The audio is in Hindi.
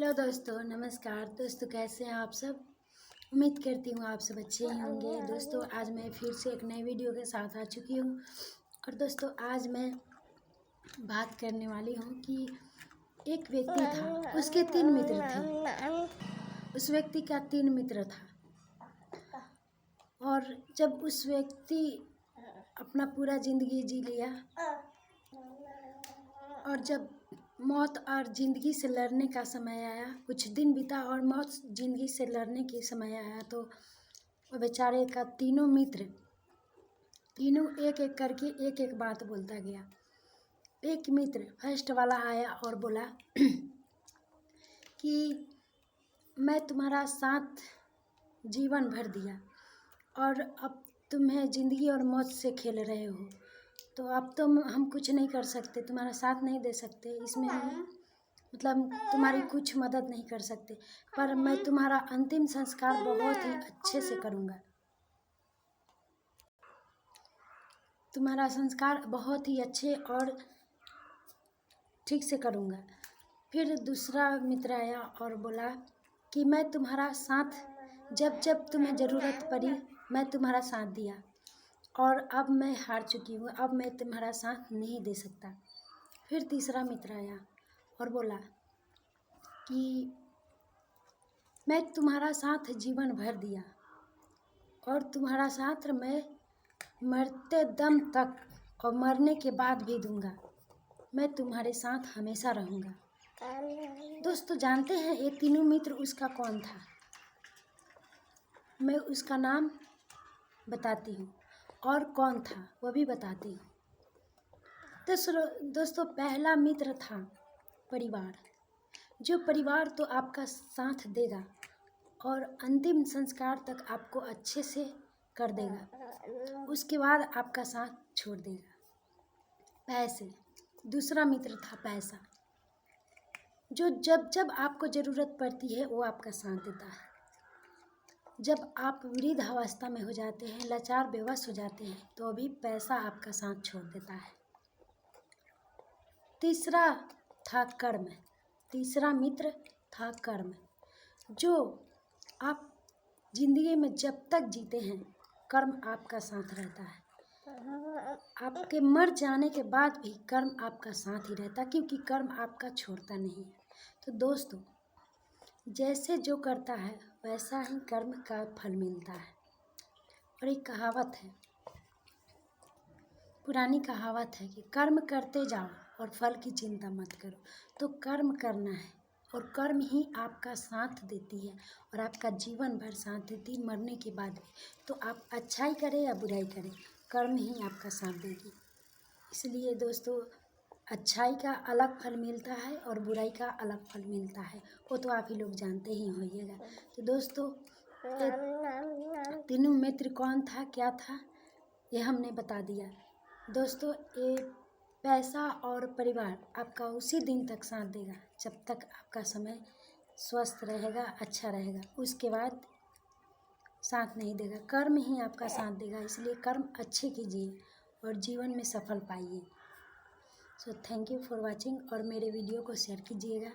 हेलो दोस्तों, नमस्कार दोस्तों। कैसे हैं आप सब? उम्मीद करती हूँ आप सब अच्छे ही होंगे। दोस्तों, आज मैं फिर से एक नए वीडियो के साथ आ चुकी हूँ। और दोस्तों, आज मैं बात करने वाली हूँ कि एक व्यक्ति था, उसके 3 मित्र थे। उस व्यक्ति का 3 मित्र था। और जब उस व्यक्ति अपना पूरा ज़िंदगी जी लिया और जब मौत और ज़िंदगी से लड़ने का समय आया, कुछ दिन बीता और मौत ज़िंदगी से लड़ने के समय आया, तो वो बेचारे का तीनों मित्र तीनों एक एक करके एक एक बात बोलता गया। एक मित्र फर्स्ट वाला आया और बोला कि मैं तुम्हारा साथ जीवन भर दिया और अब तुम्हें ज़िंदगी और मौत से खेल रहे हो, तो अब तो हम कुछ नहीं कर सकते, तुम्हारा साथ नहीं दे सकते, इसमें मतलब तुम्हारी कुछ मदद नहीं कर सकते, पर मैं तुम्हारा अंतिम संस्कार बहुत ही अच्छे से करूँगा। तुम्हारा संस्कार बहुत ही अच्छे और ठीक से करूँगा। फिर दूसरा मित्र आया और बोला कि मैं तुम्हारा साथ जब जब तुम्हें ज़रूरत पड़ी मैं तुम्हारा साथ दिया और अब मैं हार चुकी हूँ, अब मैं तुम्हारा साथ नहीं दे सकता। फिर तीसरा मित्र आया और बोला कि मैं तुम्हारा साथ जीवन भर दिया और तुम्हारा साथ मैं मरते दम तक और मरने के बाद भी दूंगा, मैं तुम्हारे साथ हमेशा रहूँगा। दोस्तों, जानते हैं ये तीनों मित्र उसका कौन था? मैं उसका नाम बताती हूँ और कौन था वो भी बताती हूँ। दोस्तों, पहला मित्र था परिवार। जो परिवार तो आपका साथ देगा और अंतिम संस्कार तक आपको अच्छे से कर देगा, उसके बाद आपका साथ छोड़ देगा। पैसे, दूसरा मित्र था पैसा। जो जब जब आपको ज़रूरत पड़ती है वो आपका साथ देता है। जब आप वृद्धावस्था में हो जाते हैं, लाचार बेबस हो जाते हैं, तो भी पैसा आपका साथ छोड़ देता है। तीसरा था कर्म। तीसरा मित्र था कर्म। जो आप ज़िंदगी में जब तक जीते हैं कर्म आपका साथ रहता है। आपके मर जाने के बाद भी कर्म आपका साथ ही रहता है, क्योंकि कर्म आपका छोड़ता नहीं है। तो दोस्तों, जैसे जो करता है वैसा ही कर्म का फल मिलता है। और एक कहावत है, पुरानी कहावत है कि कर्म करते जाओ और फल की चिंता मत करो। तो कर्म करना है और कर्म ही आपका साथ देती है और आपका जीवन भर साथ देती है, मरने के बाद भी। तो आप अच्छाई करें या बुराई करें, कर्म ही आपका साथ देगी। इसलिए दोस्तों, अच्छाई का अलग फल मिलता है और बुराई का अलग फल मिलता है, वो तो आप ही लोग जानते ही होइएगा। तो दोस्तों, तीनों मित्र कौन था, क्या था, ये हमने बता दिया। दोस्तों, ये पैसा और परिवार आपका उसी दिन तक साथ देगा जब तक आपका समय स्वस्थ रहेगा, अच्छा रहेगा। उसके बाद साथ नहीं देगा, कर्म ही आपका साथ देगा। इसलिए कर्म अच्छे कीजिए और जीवन में सफल पाइए। So thank you for watching और मेरे वीडियो को शेयर कीजिएगा।